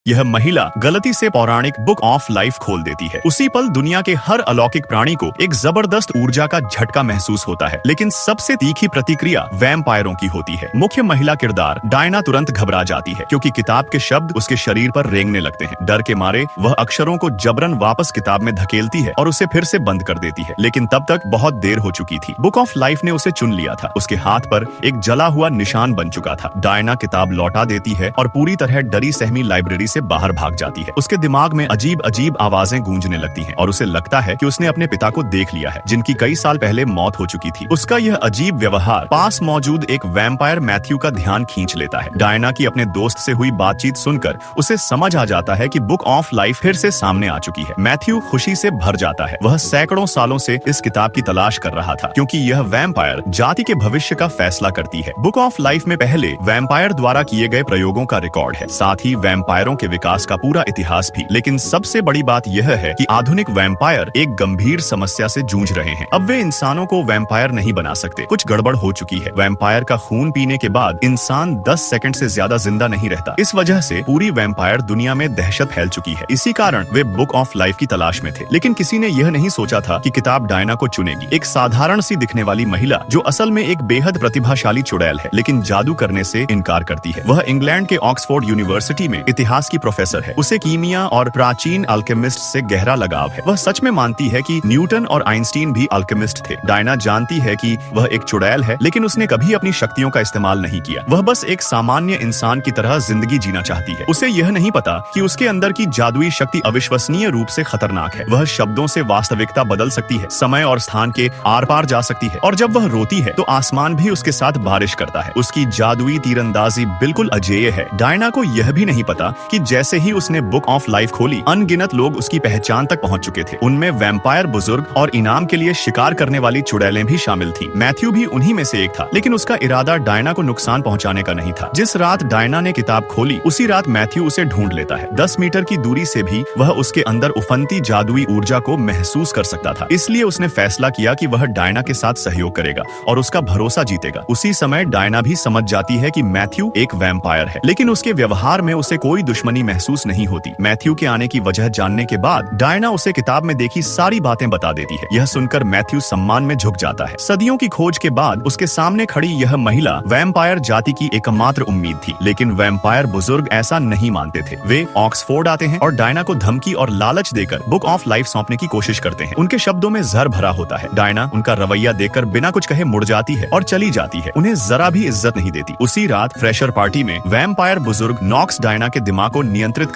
यह महिला गलती से पौराणिक बुक ऑफ लाइफ खोल देती है। उसी पल दुनिया के हर अलौकिक प्राणी को एक जबरदस्त ऊर्जा का झटका महसूस होता है, लेकिन सबसे तीखी प्रतिक्रिया वैम्पायरों की होती है। मुख्य महिला किरदार डायना तुरंत घबरा जाती है क्योंकि किताब के शब्द उसके शरीर पर रेंगने लगते हैं। डर के मारे वह अक्षरों को जबरन वापस किताब में धकेलती है और उसे फिर से बंद कर देती है, लेकिन तब तक बहुत देर हो चुकी थी। बुक ऑफ लाइफ ने उसे चुन लिया था। उसके हाथ पर एक जला हुआ निशान बन चुका था। डायना किताब लौटा देती है और पूरी तरह डरी सहमी लाइब्रेरी से बाहर भाग जाती है। उसके दिमाग में अजीब अजीब आवाजें गूंजने लगती हैं और उसे लगता है कि उसने अपने पिता को देख लिया है, जिनकी कई साल पहले मौत हो चुकी थी। उसका यह अजीब व्यवहार पास मौजूद एक वैम्पायर मैथ्यू का ध्यान खींच लेता है। डायना की अपने दोस्त से हुई बातचीत सुनकर उसे समझ आ जाता है कि बुक ऑफ लाइफ फिर से सामने आ चुकी है। मैथ्यू खुशी से भर जाता है। वह सैकड़ों सालों से इस किताब की तलाश कर रहा था, क्योंकि यह वैम्पायर जाति के भविष्य का फैसला करती है। बुक ऑफ लाइफ में पहले वैम्पायर द्वारा किए गए प्रयोगों का रिकॉर्ड है, साथ ही वैम्पायरों के विकास का पूरा इतिहास भी। लेकिन सबसे बड़ी बात यह है कि आधुनिक वैम्पायर एक गंभीर समस्या से जूझ रहे हैं। अब वे इंसानों को वैम्पायर नहीं बना सकते। कुछ गड़बड़ हो चुकी है। वैम्पायर का खून पीने के बाद इंसान 10 सेकंड से ज्यादा जिंदा नहीं रहता। इस वजह से पूरी वैम्पायर दुनिया में दहशत फैल चुकी है। इसी कारण वे बुक ऑफ लाइफ की तलाश में थे। लेकिन किसी ने यह नहीं सोचा था कि किताब डायना को चुनेगी। एक साधारण सी दिखने वाली महिला जो असल में एक बेहद प्रतिभाशाली चुड़ैल है, लेकिन जादू करने से इनकार करती है। वह इंग्लैंड के ऑक्सफोर्ड यूनिवर्सिटी में इतिहास की प्रोफेसर है। उसे कीमिया और प्राचीन अल्केमिस्ट से गहरा लगाव है। वह सच में मानती है कि न्यूटन और आइंस्टीन भी अल्केमिस्ट थे। डायना जानती है कि वह एक चुड़ैल है, लेकिन उसने कभी अपनी शक्तियों का इस्तेमाल नहीं किया। वह बस एक सामान्य इंसान की तरह जिंदगी जीना चाहती है। उसे यह नहीं पता कि उसके अंदर की जादुई शक्ति अविश्वसनीय रूप से खतरनाक है। वह शब्दों से वास्तविकता बदल सकती है, समय और स्थान के आर पार जा सकती है, और जब वह रोती है तो आसमान भी उसके साथ बारिश करता है। उसकी जादुई तीरंदाजी बिल्कुल अजेय है। डायना को यह भी नहीं पता कि जैसे ही उसने बुक ऑफ लाइफ खोली, अनगिनत लोग उसकी पहचान तक पहुंच चुके थे। उनमें वैम्पायर बुजुर्ग और इनाम के लिए शिकार करने वाली चुड़ैलें भी शामिल थीं। मैथ्यू भी उन्हीं में से एक था, लेकिन उसका इरादा डायना को नुकसान पहुंचाने का नहीं था। जिस रात डायना ने किताब खोली, उसी रात मैथ्यू उसे ढूंढ लेता है। 10 मीटर की दूरी से भी वह उसके अंदर उफनती जादुई ऊर्जा को महसूस कर सकता था। इसलिए उसने फैसला किया कि वह डायना के साथ सहयोग करेगा और उसका भरोसा जीतेगा। उसी समय डायना भी समझ जाती है कि मैथ्यू एक वैम्पायर है, लेकिन उसके व्यवहार में उसे कोई दुश्मनी महसूस नहीं होती। मैथ्यू के आने की वजह जानने के बाद डायना उसे किताब में देखी सारी बातें बता देती है। यह सुनकर मैथ्यू सम्मान में झुक जाता है। सदियों की खोज के बाद उसके सामने खड़ी यह महिला वैम्पायर जाति की एकमात्र उम्मीद थी, लेकिन वैम्पायर बुजुर्ग ऐसा नहीं मानते थे। वे ऑक्सफोर्ड आते हैं और डायना को धमकी और लालच देकर बुक ऑफ लाइफ सौंपने की कोशिश करते हैं। उनके शब्दों में जहर भरा होता है। डायना उनका रवैया देखकर बिना कुछ कहे मुड़ जाती है और चली जाती है। उन्हें जरा भी इज्जत नहीं देती। उसी रात फ्रेशर पार्टी में वैम्पायर बुजुर्ग नॉक्स डायना के दिमाग को नियंत्रित